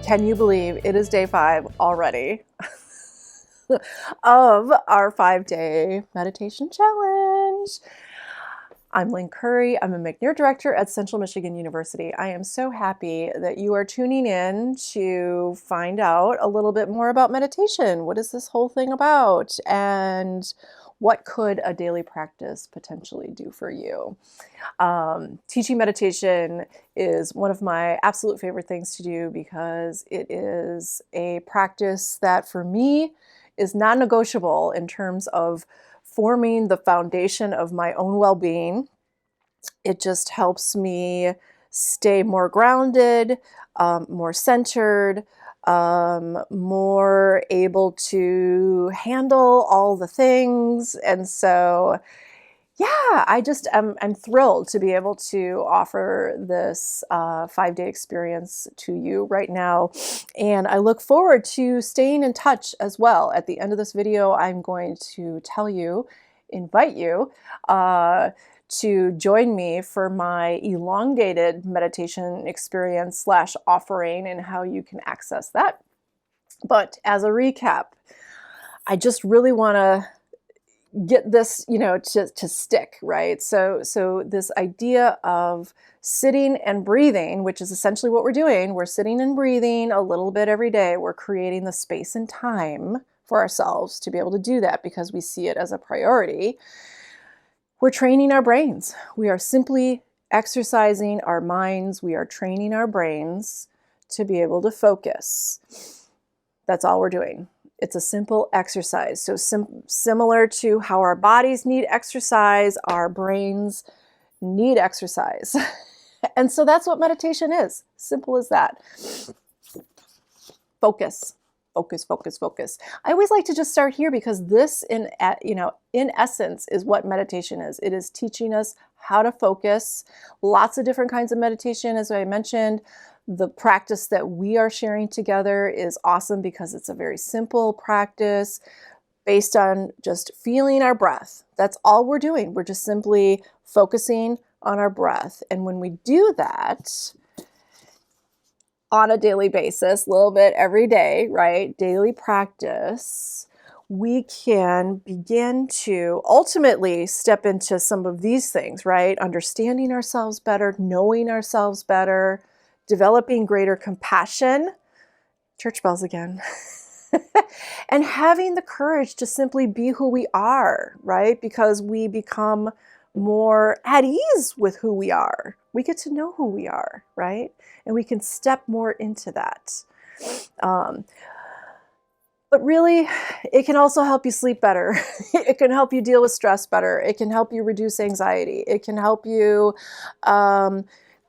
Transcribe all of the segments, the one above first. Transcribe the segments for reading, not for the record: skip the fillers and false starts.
Can you believe it is day 5 already of our 5-day meditation challenge? I'm Lynn Curry. I'm a McNair director at Central Michigan University. I am so happy that you are tuning in to find out a little bit more about meditation. What is this whole thing about? And what could a daily practice potentially do for you? Teaching meditation is one of my absolute favorite things to do because it is a practice that for me is non-negotiable in terms of forming the foundation of my own well-being. It just helps me stay more grounded, more centered, more able to handle all the things. And so yeah, I'm thrilled to be able to offer this 5-day experience to you right now. And I look forward to staying in touch as well. At the end of this video, I'm going to invite you to join me for my elongated meditation experience / offering and how you can access that. But as a recap, I just really want to get this, to stick, right? So this idea of sitting and breathing, which is essentially what we're doing, we're sitting and breathing a little bit every day. We're creating the space and time for ourselves to be able to do that because we see it as a priority. We're training our brains. We are simply exercising our minds. We are training our brains to be able to focus. That's all we're doing. It's a simple exercise. So similar to how our bodies need exercise, our brains need exercise. And so that's what meditation is. Simple as that. Focus, focus, focus, focus. I always like to just start here because this, in essence, is what meditation is. It is teaching us how to focus. Lots of different kinds of meditation, as I mentioned. The practice that we are sharing together is awesome because it's a very simple practice based on just feeling our breath. That's all we're doing. We're just simply focusing on our breath. And when we do that on a daily basis, a little bit every day, right? Daily practice, we can begin to ultimately step into some of these things, right? Understanding ourselves better, knowing ourselves better, developing greater compassion, church bells again, and having the courage to simply be who we are, right? Because we become more at ease with who we are. We get to know who we are, right? And we can step more into that. But really, it can also help you sleep better. It can help you deal with stress better. It can help you reduce anxiety. It can help you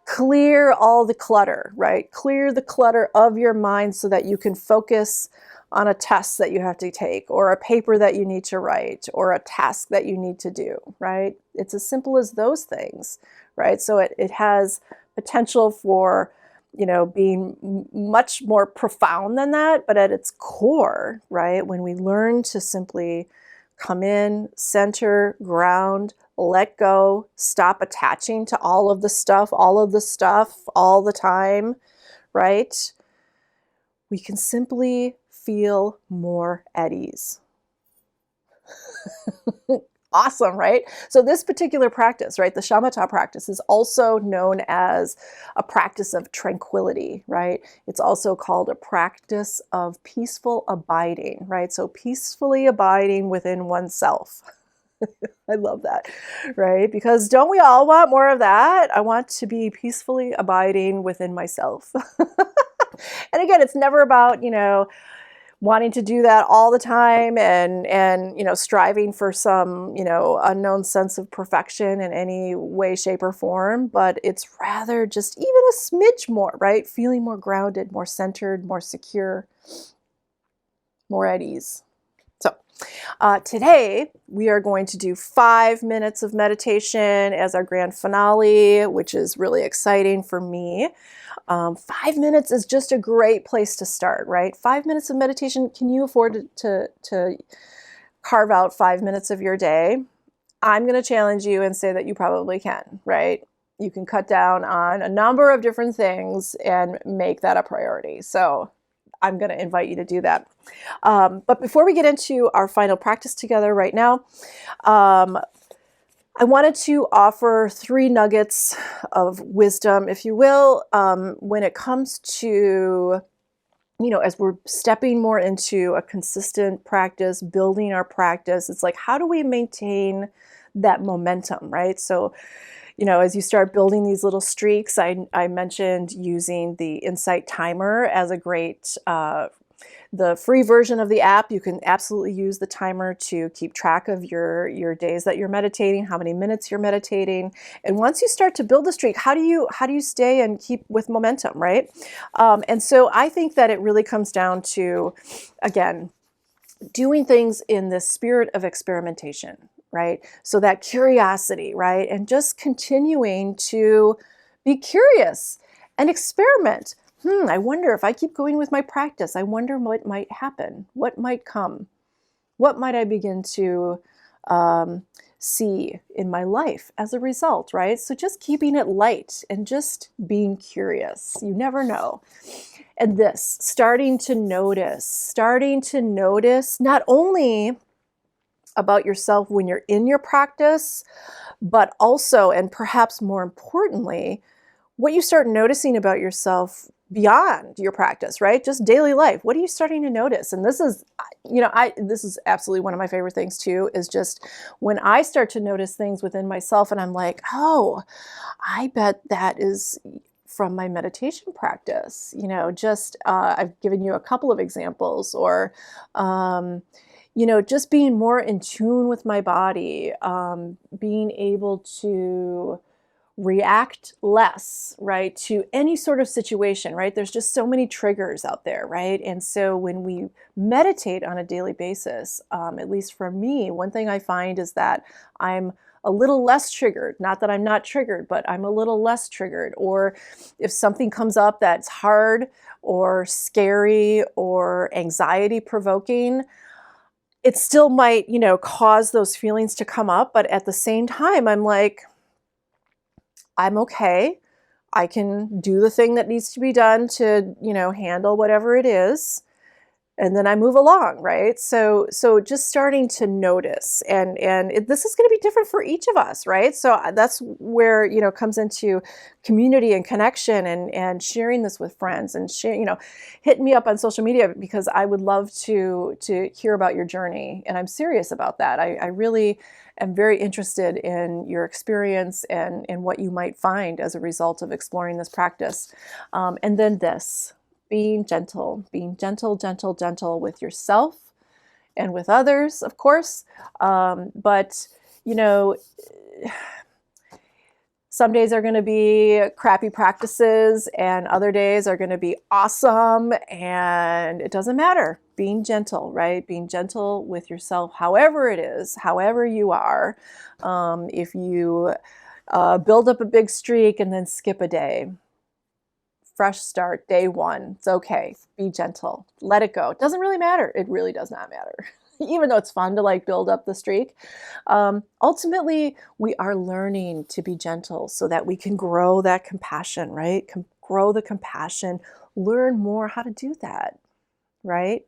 clear all the clutter, right? Clear the clutter of your mind so that you can focus on a test that you have to take or a paper that you need to write or a task that you need to do, right? It's as simple as those things, right? So it has potential for, being much more profound than that, but at its core, right? When we learn to simply come in, center, ground, let go, stop attaching to all of the stuff all the time, right? We can simply feel more at ease. Awesome, right? So this particular practice, right, the shamatha practice is also known as a practice of tranquility, right? It's also called a practice of peaceful abiding, right? So peacefully abiding within oneself. I love that, right? Because don't we all want more of that? I want to be peacefully abiding within myself. And again, it's never about, wanting to do that all the time and striving for some, unknown sense of perfection in any way, shape, or form. But it's rather just even a smidge more, right? Feeling more grounded, more centered, more secure, more at ease. So today we are going to do 5 minutes of meditation as our grand finale, which is really exciting for me. 5 minutes is just a great place to start, right? 5 minutes of meditation. Can you afford to carve out 5 minutes of your day? I'm going to challenge you and say that you probably can, right? you can cut down on a number of different things and make that a priority. So I'm going to invite you to do that. But before we get into our final practice together right now, I wanted to offer 3 nuggets of wisdom, if you will, when it comes to, as we're stepping more into a consistent practice, building our practice. It's like, how do we maintain that momentum, right? So, as you start building these little streaks, I mentioned using the Insight timer as a great, the free version of the app. You can absolutely use the timer to keep track of your days that you're meditating, how many minutes you're meditating. And once you start to build the streak, how do you stay and keep with momentum, right? And so I think that it really comes down to, again, doing things in the spirit of experimentation, right? So that curiosity, right? And just continuing to be curious and experiment. I wonder if I keep going with my practice, I wonder what might happen, what might come, what might I begin to see in my life as a result, right? So just keeping it light and just being curious. You never know. And this, starting to notice not only about yourself when you're in your practice, but also, and perhaps more importantly, what you start noticing about yourself beyond your practice, right? Just daily life. What are you starting to notice? And this is, this is absolutely one of my favorite things too, is just when I start to notice things within myself and I'm like, oh, I bet that is from my meditation practice. I've given you a couple of examples, or, just being more in tune with my body, being able to react less, right, to any sort of situation, right? There's just so many triggers out there, right? And so when we meditate on a daily basis, at least for me, one thing I find is that I'm a little less triggered. Not that I'm not triggered, but I'm a little less triggered. Or if something comes up that's hard or scary or anxiety provoking, it still might, cause those feelings to come up. But at the same time, I'm like, I'm okay. I can do the thing that needs to be done to, handle whatever it is. And then I move along, right? So just starting to notice, and this is going to be different for each of us, right? So that's where, comes into community and connection, and sharing this with friends, and hit me up on social media, because I would love to hear about your journey. And I'm serious about that. I really am very interested in your experience and what you might find as a result of exploring this practice. And then this. Being gentle, gentle with yourself and with others, of course. But, some days are going to be crappy practices and other days are going to be awesome, and it doesn't matter. Being gentle, right? Being gentle with yourself, however it is, however you are. If you build up a big streak and then skip a day, fresh start, day one. It's okay. Be gentle. Let it go. It doesn't really matter. It really does not matter. Even though it's fun to build up the streak. Ultimately, we are learning to be gentle so that we can grow that compassion, right? Grow the compassion, learn more how to do that, right?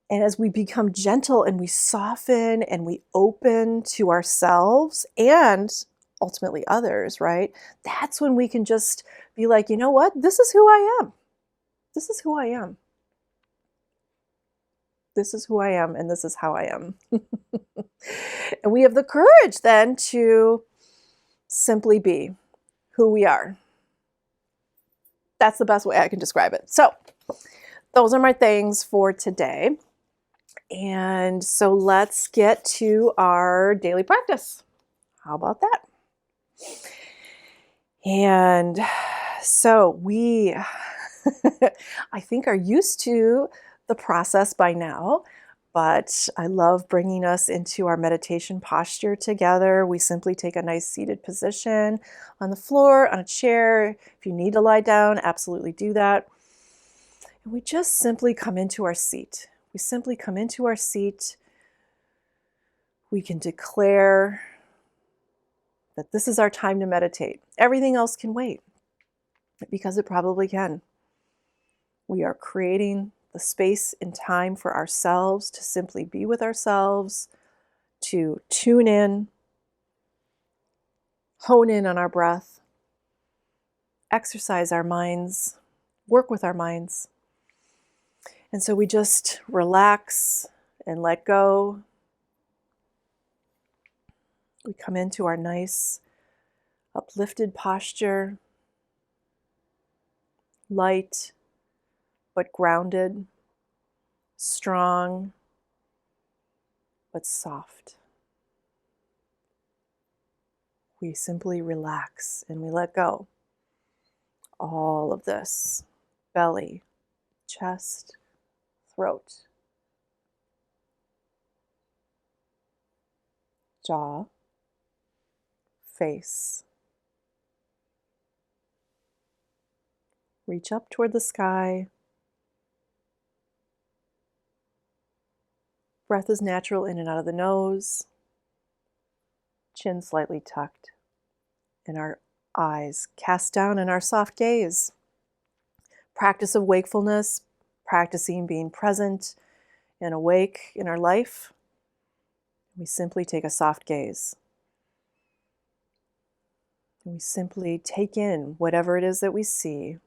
And as we become gentle and we soften and we open to ourselves and ultimately others, right? That's when we can just be like, you know what? This is who I am. This is who I am. This is who I am, and this is how I am. And we have the courage then to simply be who we are. That's the best way I can describe it. So those are my things for today. And so let's get to our daily practice. How about that? And so we, I think, are used to the process by now, but I love bringing us into our meditation posture together. We simply take a nice seated position on the floor, on a chair. If you need to lie down, absolutely do that. And we just simply come into our seat. We simply come into our seat. We can declare that this is our time to meditate. Everything else can wait, because it probably can. We are creating the space and time for ourselves to simply be with ourselves, to tune in, hone in on our breath, exercise our minds, work with our minds. And so we just relax and let go. We come into our nice, uplifted posture, light but grounded, strong but soft. We simply relax and we let go. All of this, belly, chest, throat, jaw, face. Reach up toward the sky. Breath is natural in and out of the nose. Chin slightly tucked. And our eyes cast down in our soft gaze. Practice of wakefulness, practicing being present and awake in our life. We simply take a soft gaze. We simply take in whatever it is that we see.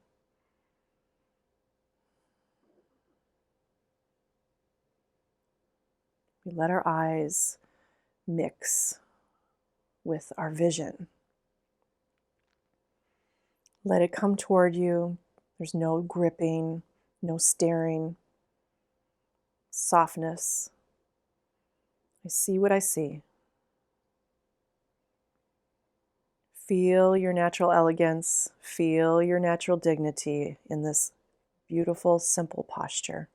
We let our eyes mix with our vision. Let it come toward you. There's no gripping, no staring. Softness. I see what I see. Feel your natural elegance. Feel your natural dignity in this beautiful, simple posture.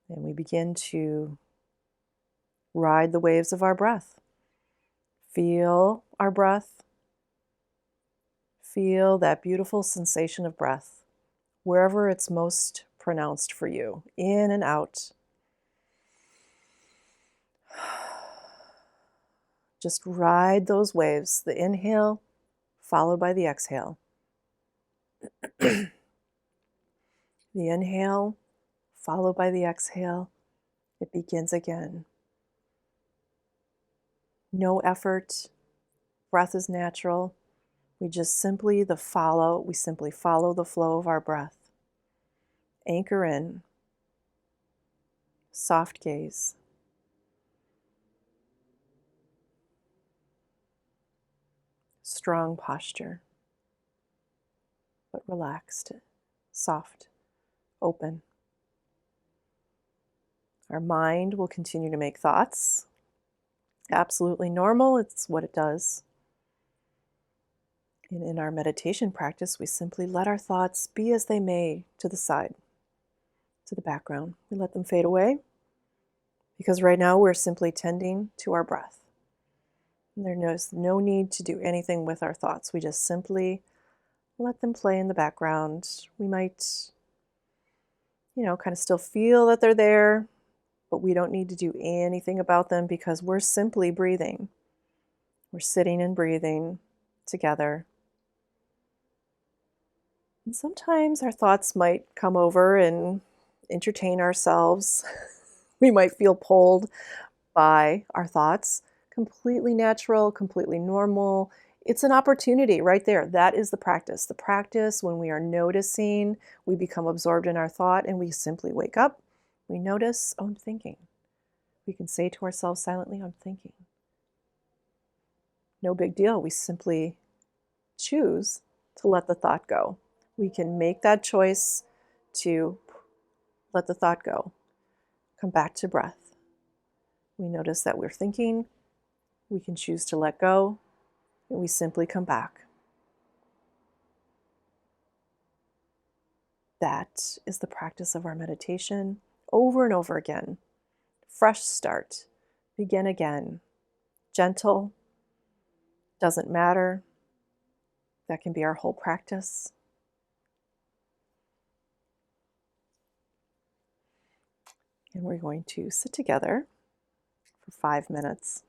And we begin to ride the waves of our breath. Feel our breath. Feel that beautiful sensation of breath, wherever it's most pronounced for you, in and out. Just ride those waves, the inhale followed by the exhale. The inhale followed by the exhale. It begins again. No effort. Breath is natural. We simply follow the flow of our breath. Anchor in. Soft gaze. Strong posture, but relaxed, soft, open. Our mind will continue to make thoughts. Absolutely normal, it's what it does. And in our meditation practice, we simply let our thoughts be as they may to the side, to the background. We let them fade away because right now we're simply tending to our breath. And there's no need to do anything with our thoughts. We just simply let them play in the background. We might, kind of still feel that they're there, but we don't need to do anything about them because we're simply breathing. We're sitting and breathing together. And sometimes our thoughts might come over and entertain ourselves. We might feel pulled by our thoughts. Completely natural, completely normal. It's an opportunity right there. That is the practice. The practice when we are noticing, we become absorbed in our thought and we simply wake up. We notice, oh, I'm thinking. We can say to ourselves silently, I'm thinking. No big deal. We simply choose to let the thought go. We can make that choice to let the thought go. Come back to breath. We notice that we're thinking. We can choose to let go, and we simply come back. That is the practice of our meditation over and over again. Fresh start. Begin again. Gentle. Doesn't matter. That can be our whole practice. And we're going to sit together for 5 minutes.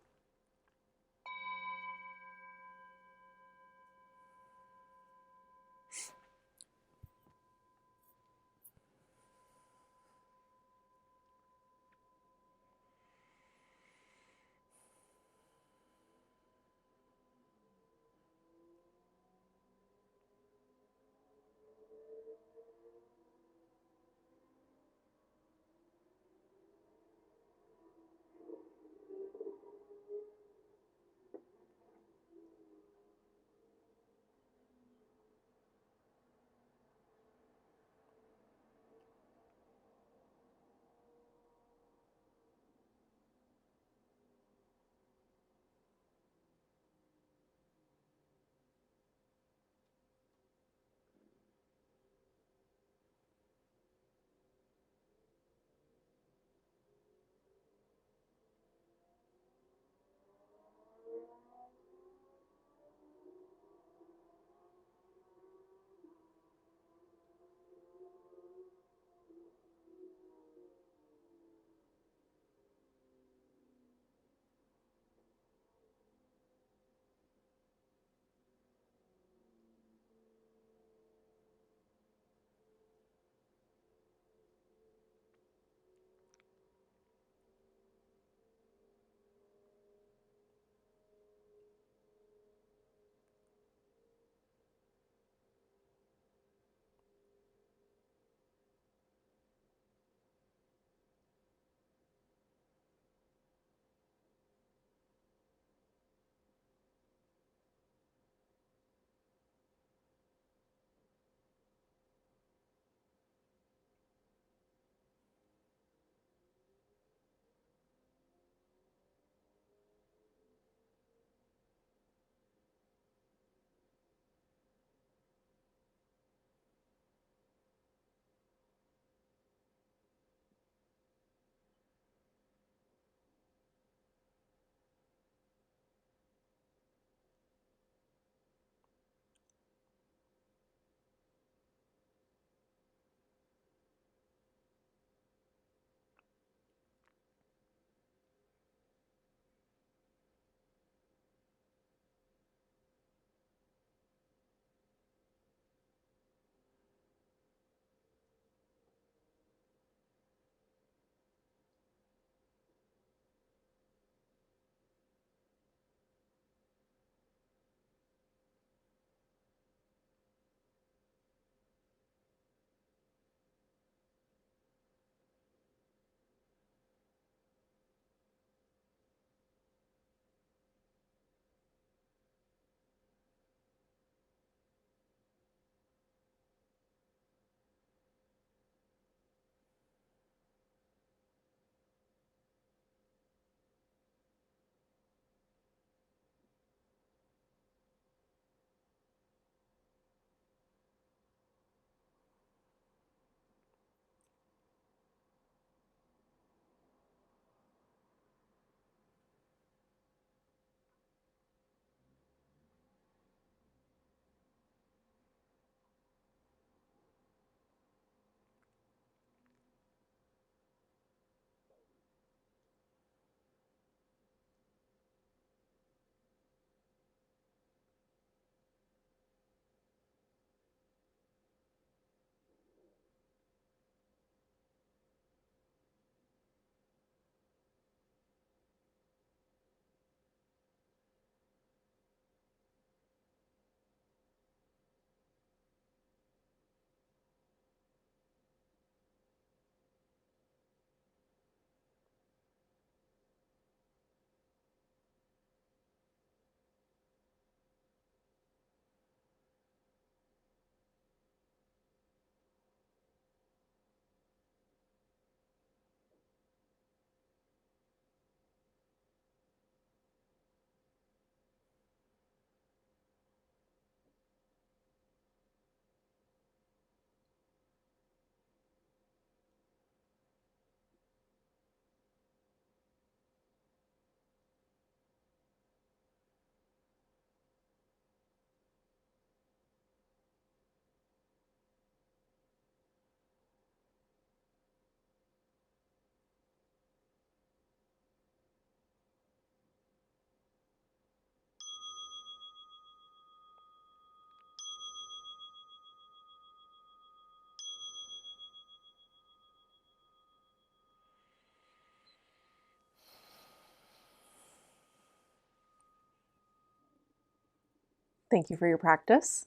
Thank you for your practice.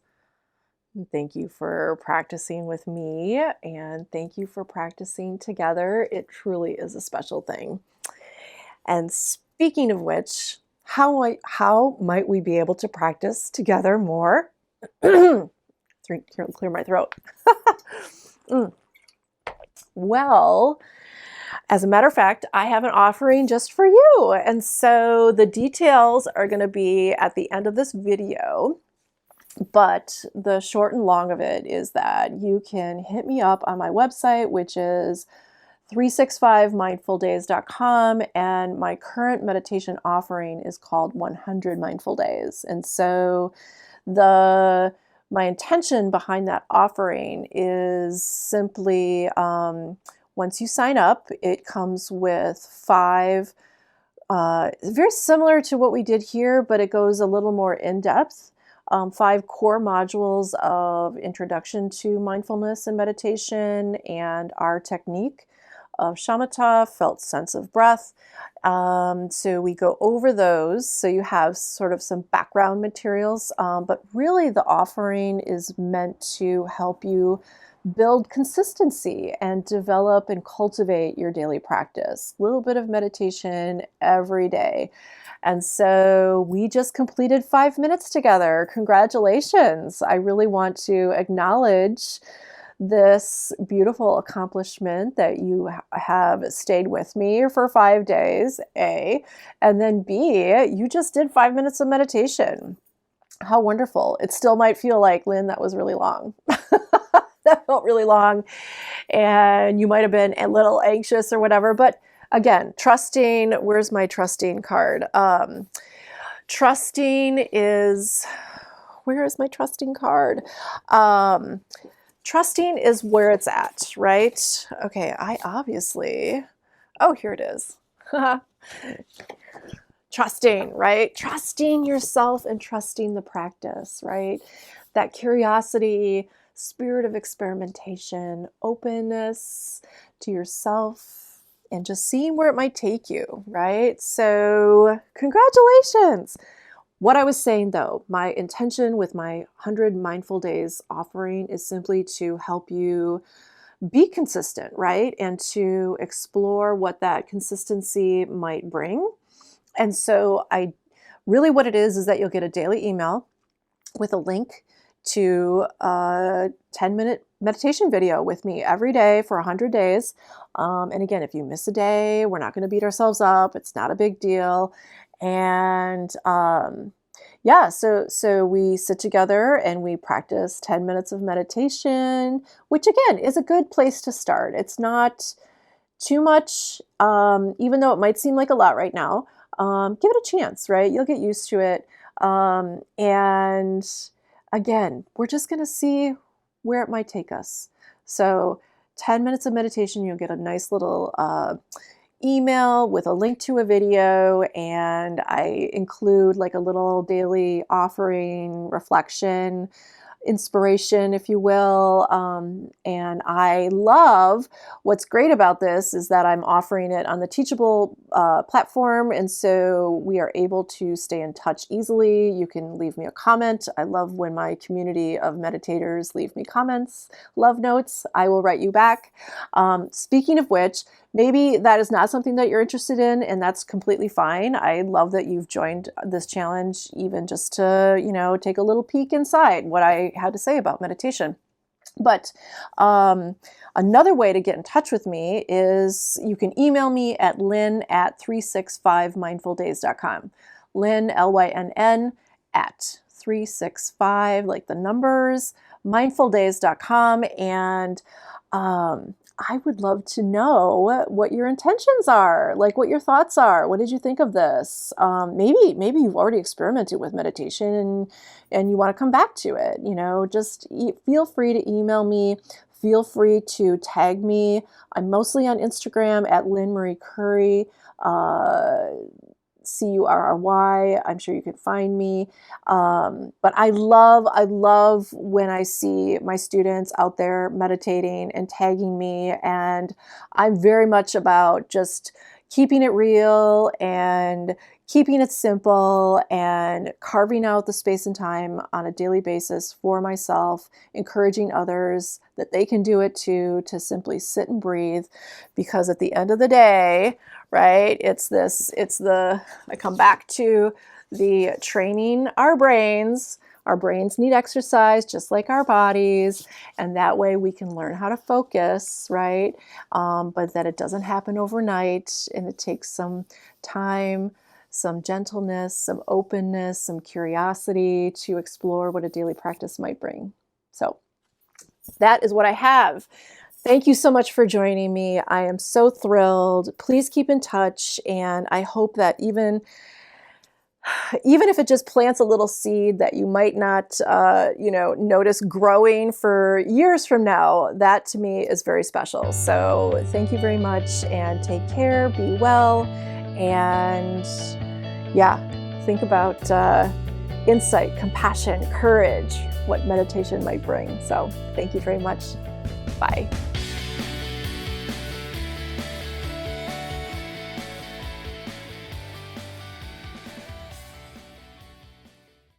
Thank you for practicing with me, and thank you for practicing together. It truly is a special thing. And speaking of which, how might we be able to practice together more? Clear my throat. Mm. Well, as a matter of fact, I have an offering just for you. And so the details are going to be at the end of this video. But the short and long of it is that you can hit me up on my website, which is 365mindfuldays.com, and my current meditation offering is called 100 Mindful Days. And so my intention behind that offering is simply once you sign up, it comes with 5 very similar to what we did here, but it goes a little more in depth. 5 core modules of introduction to mindfulness and meditation and our technique of shamatha, felt sense of breath. So we go over those. So you have sort of some background materials, but really the offering is meant to help you build consistency and develop and cultivate your daily practice. A little bit of meditation every day. And so we just completed 5 minutes together. Congratulations. I really want to acknowledge this beautiful accomplishment that you have stayed with me for 5 days, A, and then B, you just did 5 minutes of meditation. How wonderful. It still might feel like, Lynn, that was really long. That felt really long, and you might have been a little anxious or whatever, but again, trusting, where's my trusting card? Trusting is, where is my trusting card? Trusting is where it's at, right? Okay, I obviously, oh, here it is. Trusting, right? Trusting yourself and trusting the practice, right? That curiosity, spirit of experimentation, openness to yourself, and just seeing where it might take you, right? So, congratulations. What I was saying though, my intention with my 100 Mindful Days offering is simply to help you be consistent, right? And to explore what that consistency might bring. And so what it is that you'll get a daily email with a link to a 10-minute meditation video with me every day for 100 days. And again, if you miss a day, we're not going to beat ourselves up. It's not a big deal. And yeah, so we sit together and we practice 10 minutes of meditation, which again is a good place to start. It's not too much, even though it might seem like a lot right now. Give it a chance, right? You'll get used to it. And again, we're just going to see where it might take us. So 10 minutes of meditation, you'll get a nice little email with a link to a video, and I include like a little daily offering, reflection, inspiration, if you will. And I love what's great about this is that I'm offering it on the Teachable platform. And so we are able to stay in touch easily. You can leave me a comment. I love when my community of meditators leave me comments, love notes. I will write you back. Speaking of which, maybe that is not something that you're interested in, and that's completely fine. I love that you've joined this challenge, even just to, take a little peek inside what I had to say about meditation. But another way to get in touch with me is you can email me at lynn@365mindfuldays.com. Lynn, Lynn, at 365, like the numbers, mindfuldays.com. And I would love to know what your intentions are, like what your thoughts are. What did you think of this? Maybe you've already experimented with meditation and you want to come back to it. Just feel free to email me. Feel free to tag me. I'm mostly on Instagram at Lynn Marie Curry. Curry. I'm sure you can find me. But I love when I see my students out there meditating and tagging me. And I'm very much about just keeping it real and keeping it simple and carving out the space and time on a daily basis for myself, encouraging others that they can do it too, to simply sit and breathe. Because at the end of the day, right, I come back to the training our brains. Our brains need exercise just like our bodies, and that way we can learn how to focus, right? But that it doesn't happen overnight, and it takes some time, some gentleness, some openness, some curiosity to explore what a daily practice might bring. So that is what I have. Thank you so much for joining me. I am so thrilled. Please keep in touch, and I hope that even if it just plants a little seed that you might not, notice growing for years from now, that to me is very special. So thank you very much, and take care, be well, and think about insight, compassion, courage, what meditation might bring. So thank you very much. Bye.